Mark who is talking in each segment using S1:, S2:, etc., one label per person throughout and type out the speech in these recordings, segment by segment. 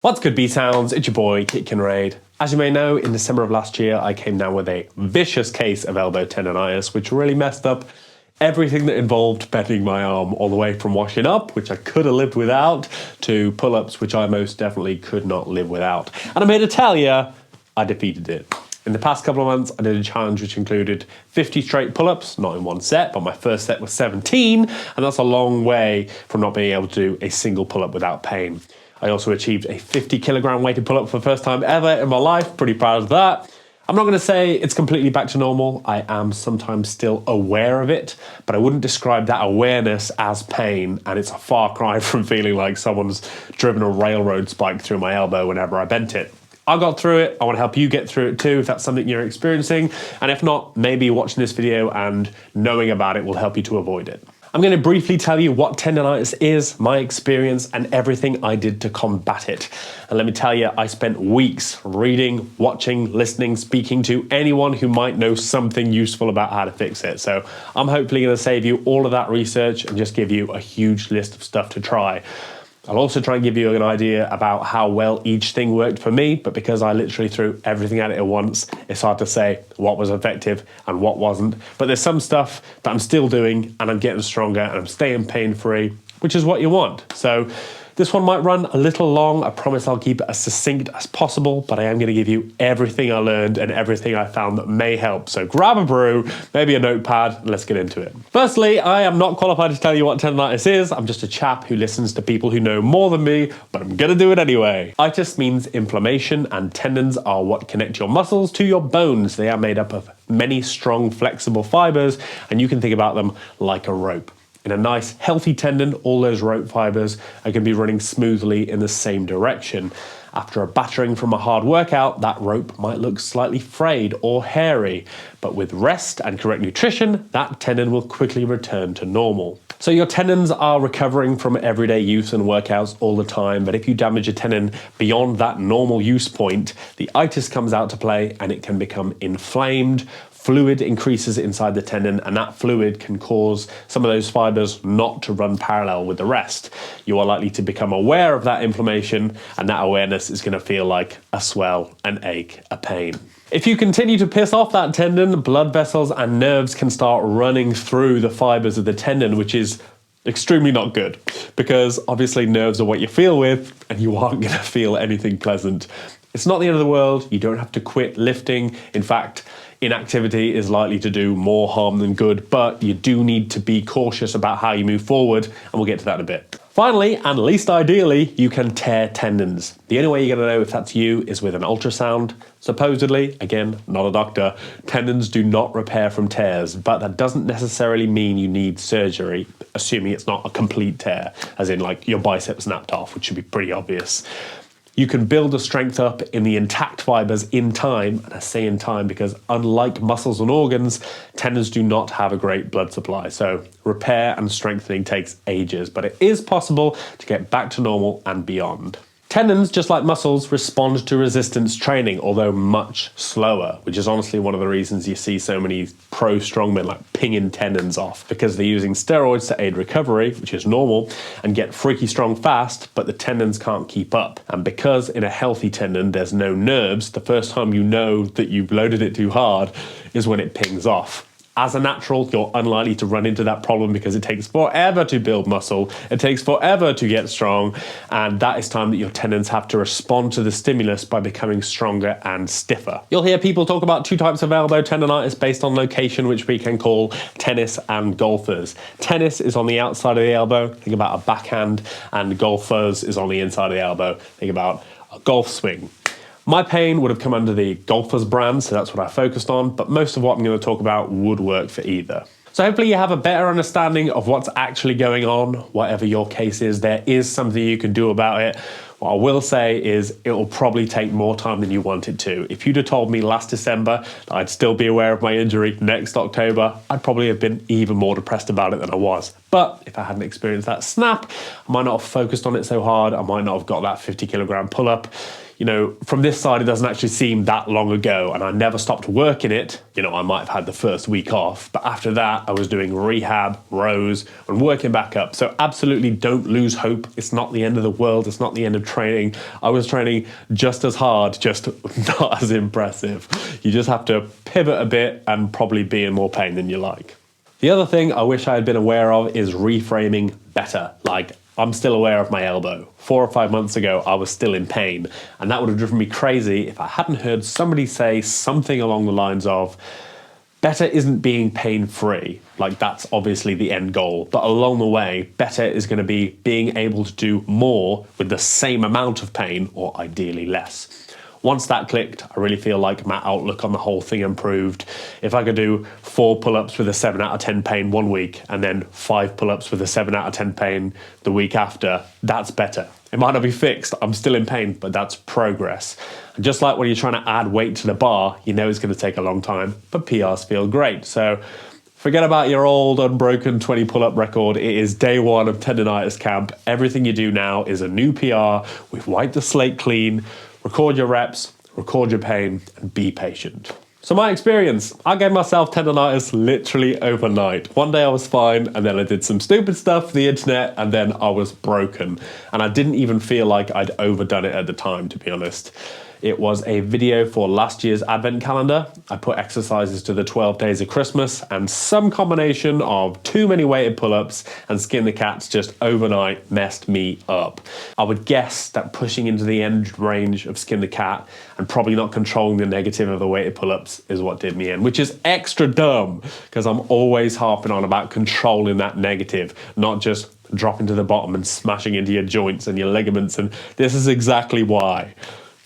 S1: What's good, B-Sounds? It's your boy, Kit Kinraid. As you may know, in December of last year, I came down with a vicious case of elbow tendonitis, which really messed up everything that involved bending my arm, all the way from washing up, which I could have lived without, to pull-ups, which I most definitely could not live without. And I'm here to tell you, I defeated it. In the past couple of months, I did a challenge which included 50 straight pull-ups, not in one set, but my first set was 17, and that's a long way from not being able to do a single pull-up without pain. I also achieved a 50 kilogram weighted pull-up for the first time ever in my life. Pretty proud of that. I'm not going to say it's completely back to normal. I am sometimes still aware of it, but I wouldn't describe that awareness as pain, and it's a far cry from feeling like someone's driven a railroad spike through my elbow whenever I bent it. I got through it. I want to help you get through it too if that's something you're experiencing, and if not, maybe watching this video and knowing about it will help you to avoid it. I'm going to briefly tell you what tendonitis is, my experience, and everything I did to combat it. And let me tell you, I spent weeks reading, watching, listening, speaking to anyone who might know something useful about how to fix it. So I'm hopefully going to save you all of that research and just give you a huge list of stuff to try. I'll also try and give you an idea about how well each thing worked for me, but because I literally threw everything at it at once, it's hard to say what was effective and what wasn't. But there's some stuff that I'm still doing and I'm getting stronger and I'm staying pain-free, which is what you want. So this one might run a little long. I promise I'll keep it as succinct as possible, but I am going to give you everything I learned and everything I found that may help. So grab a brew, maybe a notepad, and let's get into it. Firstly, I am not qualified to tell you what tendonitis is. I'm just a chap who listens to people who know more than me, but I'm going to do it anyway. Itis means inflammation, and tendons are what connect your muscles to your bones. They are made up of many strong, flexible fibers, and you can think about them like a rope. In a nice, healthy tendon, all those rope fibers are going to be running smoothly in the same direction. After a battering from a hard workout, that rope might look slightly frayed or hairy, but with rest and correct nutrition, that tendon will quickly return to normal. So your tendons are recovering from everyday use and workouts all the time, but if you damage a tendon beyond that normal use point, the itis comes out to play and it can become inflamed. Fluid increases inside the tendon, and that fluid can cause some of those fibers not to run parallel with the rest. You are likely to become aware of that inflammation, and that awareness is going to feel like a swell, an ache, a pain. If you continue to piss off that tendon, blood vessels and nerves can start running through the fibers of the tendon, which is extremely not good, because obviously nerves are what you feel with, and you aren't going to feel anything pleasant. It's not the end of the world. You don't have to quit lifting. In fact, inactivity is likely to do more harm than good, but you do need to be cautious about how you move forward, and we'll get to that in a bit. Finally, and least ideally, you can tear tendons. The only way you're going to know if that's you is with an ultrasound. Supposedly, again, not a doctor, tendons do not repair from tears, but that doesn't necessarily mean you need surgery, assuming it's not a complete tear, as in like your bicep snapped off, which should be pretty obvious. You can build the strength up in the intact fibers in time, and I say in time because unlike muscles and organs, tendons do not have a great blood supply. So repair and strengthening takes ages, but it is possible to get back to normal and beyond. Tendons, just like muscles, respond to resistance training, although much slower, which is honestly one of the reasons you see so many pro strongmen like pinging tendons off, because they're using steroids to aid recovery, which is normal, and get freaky strong fast, but the tendons can't keep up. And because in a healthy tendon there's no nerves, the first time you know that you've loaded it too hard is when it pings off. As a natural, you're unlikely to run into that problem because it takes forever to build muscle, it takes forever to get strong, and that is time that your tendons have to respond to the stimulus by becoming stronger and stiffer. You'll hear people talk about two types of elbow tendonitis based on location, which we can call tennis and golfers. Tennis is on the outside of the elbow, think about a backhand, and golfers is on the inside of the elbow, think about a golf swing. My pain would have come under the golfer's brand, so that's what I focused on, but most of what I'm going to talk about would work for either. So hopefully you have a better understanding of what's actually going on, whatever your case is. There is something you can do about it. What I will say is it will probably take more time than you want it to. If you'd have told me last December that I'd still be aware of my injury next October, I'd probably have been even more depressed about it than I was. But if I hadn't experienced that snap, I might not have focused on it so hard. I might not have got that 50 kilogram pull-up. you know, from this side, it doesn't actually seem that long ago, and I never stopped working it. You know, I might have had the first week off, but after that, I was doing rehab, rows, and working back up. So absolutely don't lose hope. It's not the end of the world. It's not the end of training. I was training just as hard, just not as impressive. You just have to pivot a bit and probably be in more pain than you like. The other thing I wish I had been aware of is reframing better. Like, I'm still aware of my elbow. 4 or 5 months ago, I was still in pain, and that would have driven me crazy if I hadn't heard somebody say something along the lines of, better isn't being pain-free. Like, that's obviously the end goal, but along the way, better is going to be being able to do more with the same amount of pain, or ideally less. Once that clicked, I really feel like my outlook on the whole thing improved. If I could do 4 pull-ups with a 7 out of 10 pain one week and then 5 pull-ups with a 7 out of 10 pain the week after, that's better. It might not be fixed, I'm still in pain, but that's progress. And just like when you're trying to add weight to the bar, you know it's going to take a long time, but PRs feel great. So forget about your old unbroken 20 pull-up record. It is day 1 of tendonitis camp. Everything you do now is a new PR. We've wiped the slate clean. Record your reps, record your pain, and be patient. So my experience, I gave myself tendonitis literally overnight. One day I was fine, and then I did some stupid stuff for the internet, and then I was broken. And I didn't even feel like I'd overdone it at the time, to be honest. It was a video for last year's advent calendar. I put exercises to the 12 days of Christmas, and some combination of too many weighted pull-ups and skin the cats just overnight messed me up. I would guess that pushing into the end range of skin the cat and probably not controlling the negative of the weighted pull-ups is what did me in, which is extra dumb because I'm always harping on about controlling that negative, not just dropping to the bottom and smashing into your joints and your ligaments, and this is exactly why.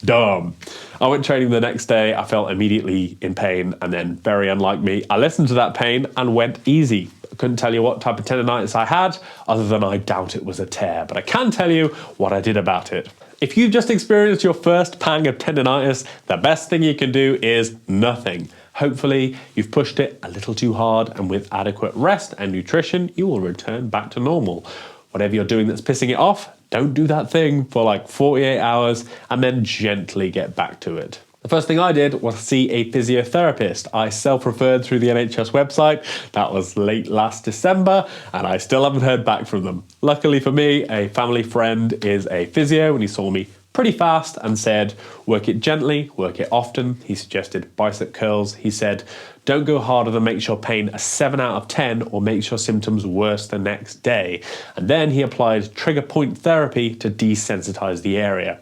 S1: Dumb. I went training the next day. I felt immediately in pain, and then, very unlike me, I listened to that pain and went easy. I couldn't tell you what type of tendonitis I had, other than I doubt it was a tear, but I can tell you what I did about it. If you've just experienced your first pang of tendonitis, the best thing you can do is nothing. Hopefully, you've pushed it a little too hard, and with adequate rest and nutrition, you will return back to normal. Whatever you're doing that's pissing it off, don't do that thing for like 48 hours and then gently get back to it. The first thing I did was see a physiotherapist. I self-referred through the NHS website. That was late last December, and I still haven't heard back from them. Luckily for me, a family friend is a physio, and he saw me pretty fast and said, work it gently, work it often. He suggested bicep curls. He said, don't go harder than makes your pain a 7 out of 10 or makes your symptoms worse the next day. And then he applied trigger point therapy to desensitize the area.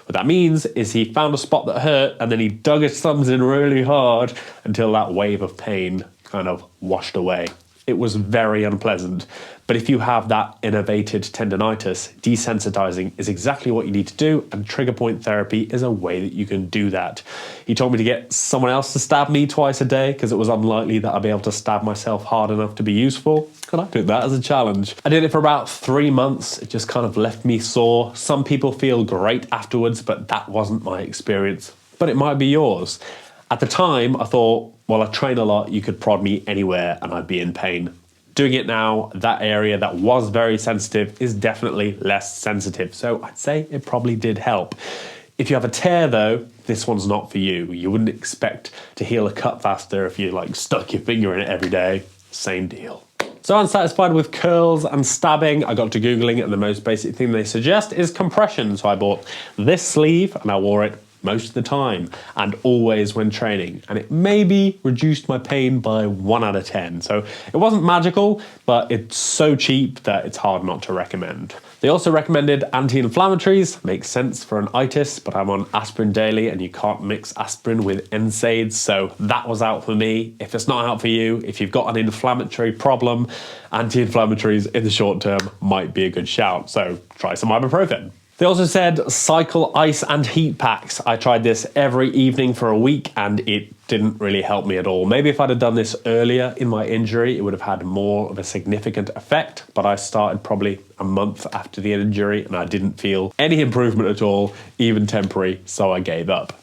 S1: What that means is he found a spot that hurt, and then he dug his thumbs in really hard until that wave of pain kind of washed away. It was very unpleasant, but if you have that innervated tendonitis, desensitizing is exactly what you need to do, and trigger point therapy is a way that you can do that. He told me to get someone else to stab me twice a day because it was unlikely that I'd be able to stab myself hard enough to be useful, and I took that as a challenge. I did it for about 3 months. It just kind of left me sore. Some people feel great afterwards, but that wasn't my experience, but it might be yours. At the time, I thought, well, I train a lot, you could prod me anywhere and I'd be in pain. Doing it now, that area that was very sensitive is definitely less sensitive. So I'd say it probably did help. If you have a tear though, this one's not for you. You wouldn't expect to heal a cut faster if you like stuck your finger in it every day. Same deal. So unsatisfied with curls and stabbing, I got to Googling, and the most basic thing they suggest is compression. So I bought this sleeve and I wore it most of the time and always when training, and it maybe reduced my pain by 1 out of 10. So it wasn't magical, but it's so cheap that it's hard not to recommend. They also recommended anti-inflammatories. Makes sense for an itis, but I'm on aspirin daily and you can't mix aspirin with NSAIDs, so that was out for me. If it's not out for you, if you've got an inflammatory problem, anti-inflammatories in the short term might be a good shout, so try some ibuprofen. They also said cycle ice and heat packs. I tried this every evening for a week and it didn't really help me at all. Maybe if I'd have done this earlier in my injury, it would have had more of a significant effect, but I started probably a month after the injury and I didn't feel any improvement at all, even temporary, so I gave up.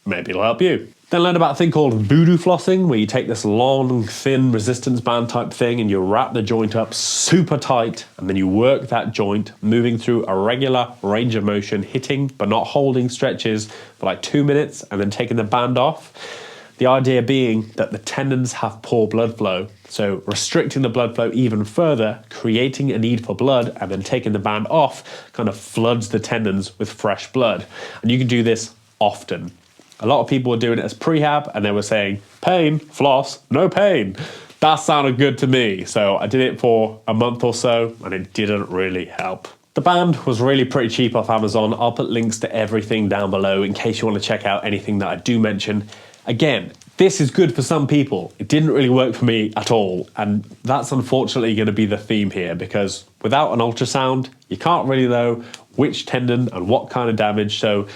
S1: Maybe it'll help you. Then learn about a thing called voodoo flossing, where you take this long, thin resistance band type thing and you wrap the joint up super tight, and then you work that joint, moving through a regular range of motion, hitting but not holding stretches for like 2 minutes, and then taking the band off. The idea being that the tendons have poor blood flow, so restricting the blood flow even further, creating a need for blood, and then taking the band off kind of floods the tendons with fresh blood. And you can do this often. A lot of people were doing it as prehab, and they were saying, pain, floss, no pain. That sounded good to me. So I did it for a month or so, and it didn't really help. The band was really pretty cheap off Amazon. I'll put links to everything down below in case you want to check out anything that I do mention. Again, this is good for some people. It didn't really work for me at all. And that's unfortunately going to be the theme here, because without an ultrasound, you can't really know which tendon and what kind of damage. So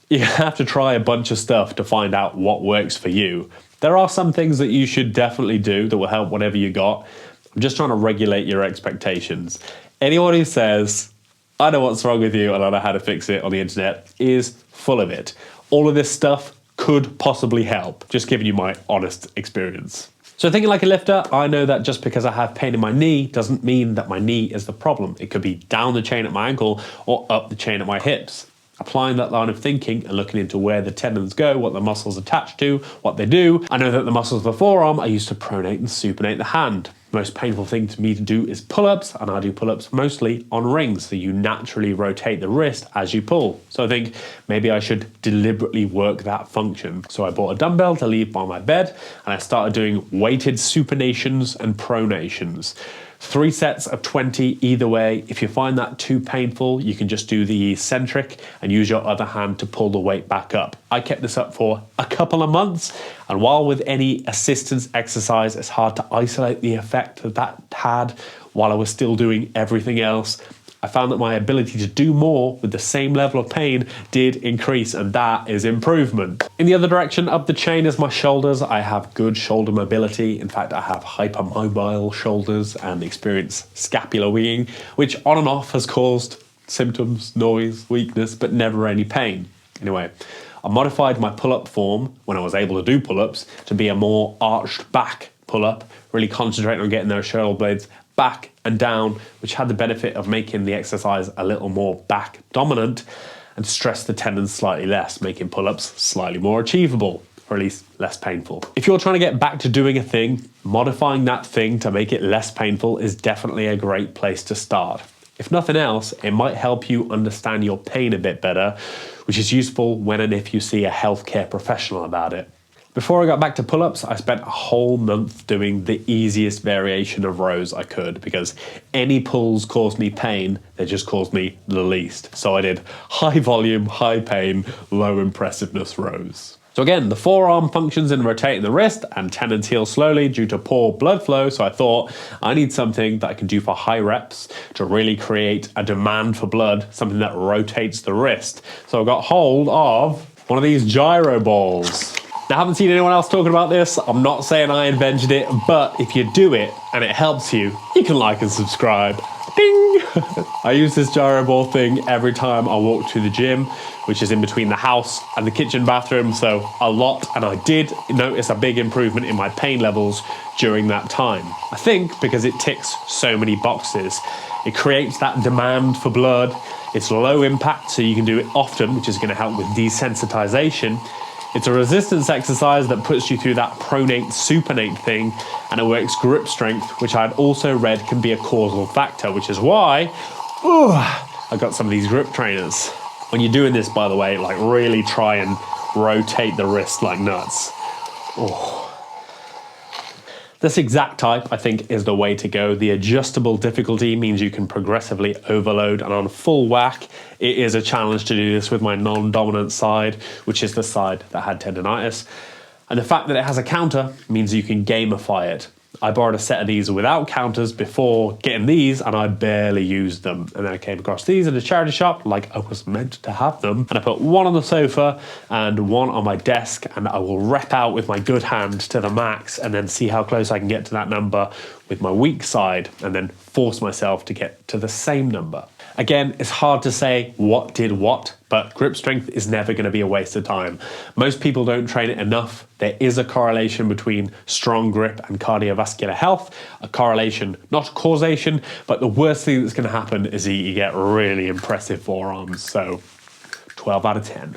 S1: you have to try a bunch of stuff to find out what works for you. There are some things that you should definitely do that will help whatever you got. I'm just trying to regulate your expectations. Anyone who says, I know what's wrong with you and I know how to fix it on the internet is full of it. All of this stuff could possibly help. Just giving you my honest experience. So thinking like a lifter, I know that just because I have pain in my knee doesn't mean that my knee is the problem. It could be down the chain at my ankle or up the chain at my hips. Applying that line of thinking and looking into where the tendons go, what the muscles attach to, what they do. I know that the muscles of the forearm are used to pronate and supinate the hand. The most painful thing to me to do is pull-ups, and I do pull-ups mostly on rings, so you naturally rotate the wrist as you pull. So I think maybe I should deliberately work that function. So I bought a dumbbell to leave by my bed, and I started doing weighted supinations and pronations. 3 sets of 20 either way. If you find that too painful, you can just do the eccentric and use your other hand to pull the weight back up. I kept this up for a couple of months, and while with any assistance exercise, it's hard to isolate the effect that had while I was still doing everything else. I found that my ability to do more with the same level of pain did increase, and that is improvement. In the other direction, up the chain is my shoulders. I have good shoulder mobility. In fact, I have hypermobile shoulders and experience scapular winging, which on and off has caused symptoms, noise, weakness, but never any pain. Anyway, I modified my pull-up form when I was able to do pull-ups to be a more arched back pull-up, really concentrating on getting those shoulder blades back and down, which had the benefit of making the exercise a little more back dominant and stress the tendons slightly less, making pull-ups slightly more achievable, or at least less painful. If you're trying to get back to doing a thing, modifying that thing to make it less painful is definitely a great place to start. If nothing else, it might help you understand your pain a bit better, which is useful when and if you see a healthcare professional about it. Before I got back to pull-ups, I spent a whole month doing the easiest variation of rows I could, because any pulls caused me pain, they just caused me the least. So I did high volume, high pain, low impressiveness rows. So again, the forearm functions in rotating the wrist, and tendons heal slowly due to poor blood flow. So I thought I need something that I can do for high reps to really create a demand for blood, something that rotates the wrist. So I got hold of one of these gyro balls. Now, I haven't seen anyone else talking about this. I'm not saying I invented it, but if you do it and it helps you, you can like and subscribe. Ding! I use this gyro ball thing every time I walk to the gym, which is in between the house and the kitchen bathroom, so a lot, and I did notice a big improvement in my pain levels during that time. I think because it ticks so many boxes. It creates that demand for blood. It's low impact, so you can do it often, which is going to help with desensitization. It's a resistance exercise that puts you through that pronate supinate thing, and it works grip strength, which I'd also read can be a causal factor, which is why I got some of these grip trainers. When you're doing this, by the way, like really try and rotate the wrist like nuts. This exact type, I think, is the way to go. The adjustable difficulty means you can progressively overload, and on full whack, it is a challenge to do this with my non-dominant side, which is the side that had tendonitis. And the fact that it has a counter means you can gamify it. I borrowed a set of these without counters before getting these, and I barely used them. And then I came across these at a charity shop, like I was meant to have them. And I put one on the sofa and one on my desk, and I will rep out with my good hand to the max and then see how close I can get to that number with my weak side, and then force myself to get to the same number. Again, it's hard to say what did what, but grip strength is never going to be a waste of time. Most people don't train it enough. There is a correlation between strong grip and cardiovascular health, a correlation, not causation, but the worst thing that's going to happen is you get really impressive forearms. So 12 out of 10.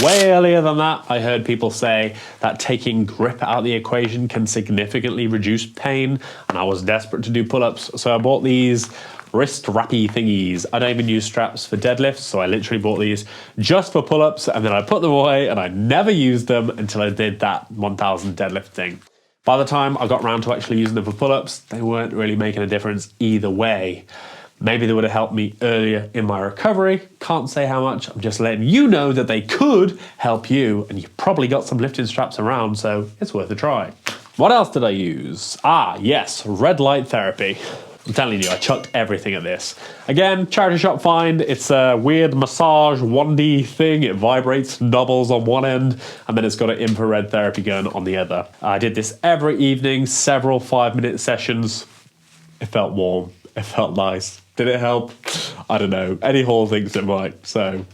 S1: Way earlier than that, I heard people say that taking grip out of the equation can significantly reduce pain, and I was desperate to do pull-ups, so I bought these wrist wrappy thingies. I don't even use straps for deadlifts, so I literally bought these just for pull-ups, and then I put them away, and I never used them until I did that 1000 deadlift thing. By the time I got around to actually using them for pull-ups, they weren't really making a difference either way. Maybe they would have helped me earlier in my recovery. Can't say how much. I'm just letting you know that they could help you, and you've probably got some lifting straps around, so it's worth a try. What else did I use? Yes, red light therapy. I'm telling you, I chucked everything at this. Again, charity shop find. It's a weird massage 1D thing. It vibrates, doubles on one end, and then it's got an infrared therapy gun on the other. I did this every evening, several 5-minute sessions. It felt warm. It felt nice. Did it help? I don't know. Eddie Hall thinks it might, so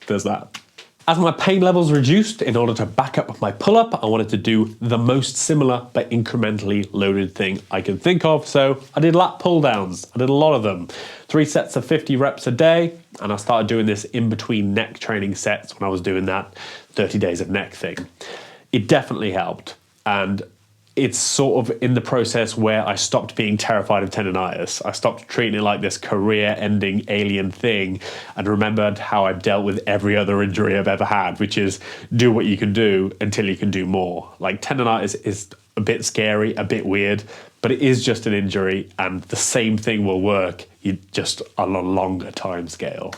S1: there's that. As my pain levels reduced, in order to back up my pull-up, I wanted to do the most similar but incrementally loaded thing I could think of, so I did lat pull-downs. I did a lot of them. 3 sets of 50 reps a day, and I started doing this in between neck training sets when I was doing that 30 days of neck thing. It definitely helped, and it's sort of in the process where I stopped being terrified of tendonitis. I stopped treating it like this career-ending alien thing and remembered how I've dealt with every other injury I've ever had, which is do what you can do until you can do more. Like, tendonitis is a bit scary, a bit weird, but it is just an injury, and the same thing will work, just on a longer time scale.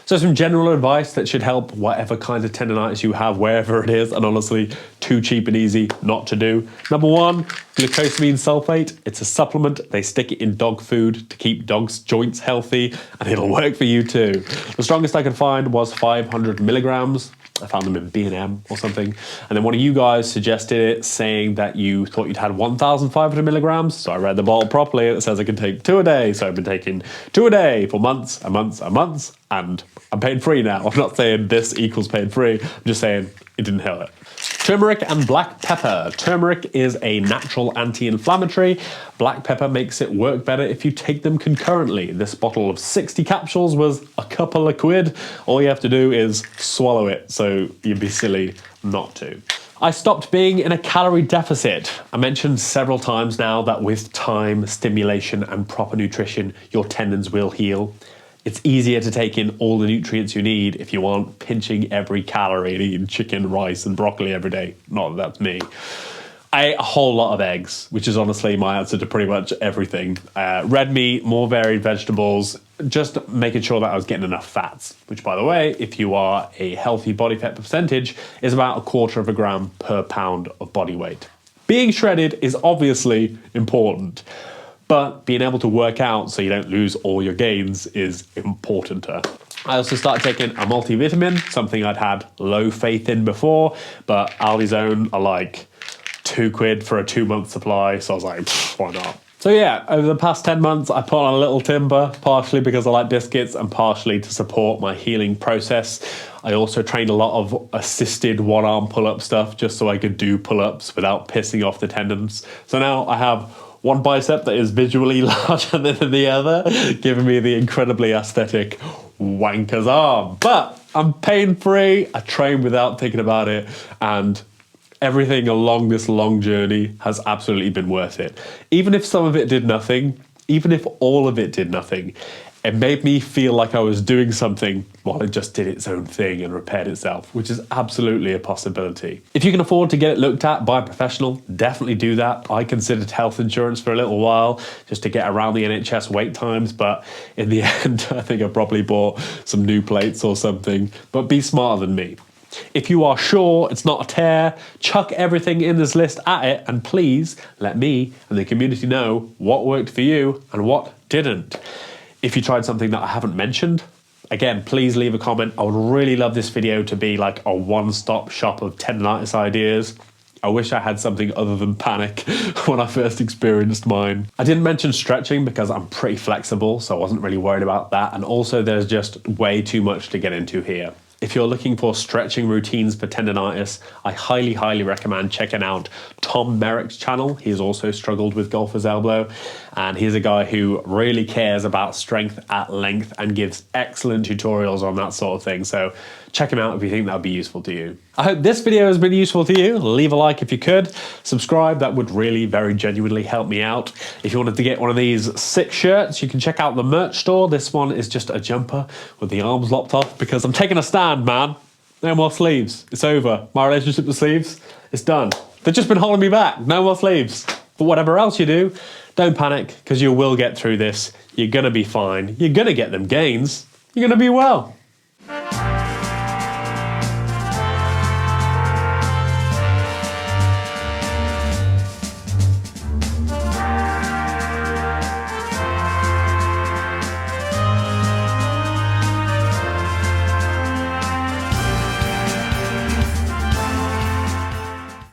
S1: So some general advice that should help whatever kind of tendonitis you have, wherever it is, and honestly, too cheap and easy not to do. Number 1, glucosamine sulfate. It's a supplement. They stick it in dog food to keep dogs' joints healthy, and it'll work for you too. The strongest I could find was 500 milligrams. I found them in B&M or something. And then one of you guys suggested it, saying that you thought you'd had 1,500 milligrams. So I read the bottle properly. It says I can take 2 a day. So I've been taking 2 a day for months and months and months. And I'm pain free now. I'm not saying this equals pain free. I'm just saying it didn't hurt. Turmeric and black pepper. Turmeric is a natural anti-inflammatory. Black pepper makes it work better if you take them concurrently. This bottle of 60 capsules was a couple of quid. All you have to do is swallow it, so you'd be silly not to. I stopped being in a calorie deficit. I mentioned several times now that with time, stimulation, and proper nutrition, your tendons will heal. It's easier to take in all the nutrients you need if you aren't pinching every calorie and eating chicken, rice, and broccoli every day. Not that that's me. I ate a whole lot of eggs, which is honestly my answer to pretty much everything. Red meat, more varied vegetables, just making sure that I was getting enough fats, which, by the way, if you are a healthy body fat percentage, is about 1/4 gram per pound of body weight. Being shredded is obviously important, but being able to work out so you don't lose all your gains is importanter. I also started taking a multivitamin, something I'd had low faith in before, but Aldi's Own are like 2 quid for a 2-month supply, so I was like, why not? So yeah, over the past 10 months, I put on a little timber, partially because I like biscuits and partially to support my healing process. I also trained a lot of assisted one-arm pull-up stuff just so I could do pull-ups without pissing off the tendons. So now I have one bicep that is visually larger than the other, giving me the incredibly aesthetic wanker's arm. But I'm pain-free, I train without thinking about it, and everything along this long journey has absolutely been worth it. Even if some of it did nothing, even if all of it did nothing, it made me feel like I was doing something while it just did its own thing and repaired itself, which is absolutely a possibility. If you can afford to get it looked at by a professional, definitely do that. I considered health insurance for a little while just to get around the NHS wait times, but in the end, I think I probably bought some new plates or something, but be smarter than me. If you are sure it's not a tear, chuck everything in this list at it, and please let me and the community know what worked for you and what didn't. If you tried something that I haven't mentioned, again, please leave a comment. I would really love this video to be like a one-stop shop of tendonitis ideas. I wish I had something other than panic when I first experienced mine. I didn't mention stretching because I'm pretty flexible, so I wasn't really worried about that. And also there's just way too much to get into here. If you're looking for stretching routines for tendonitis, I highly recommend checking out Tom Merrick's channel. He's also struggled with golfer's elbow, and he's a guy who really cares about strength at length and gives excellent tutorials on that sort of thing. So check him out if you think that would be useful to you. I hope this video has been useful to you. Leave a like if you could. Subscribe, that would really very genuinely help me out. If you wanted to get one of these sick shirts, you can check out the merch store. This one is just a jumper with the arms lopped off because I'm taking a stand, man. No more sleeves. It's over. My relationship with sleeves, it's done. They've just been holding me back. No more sleeves. But whatever else you do, don't panic because you will get through this. You're gonna be fine. You're gonna get them gains. You're gonna be well.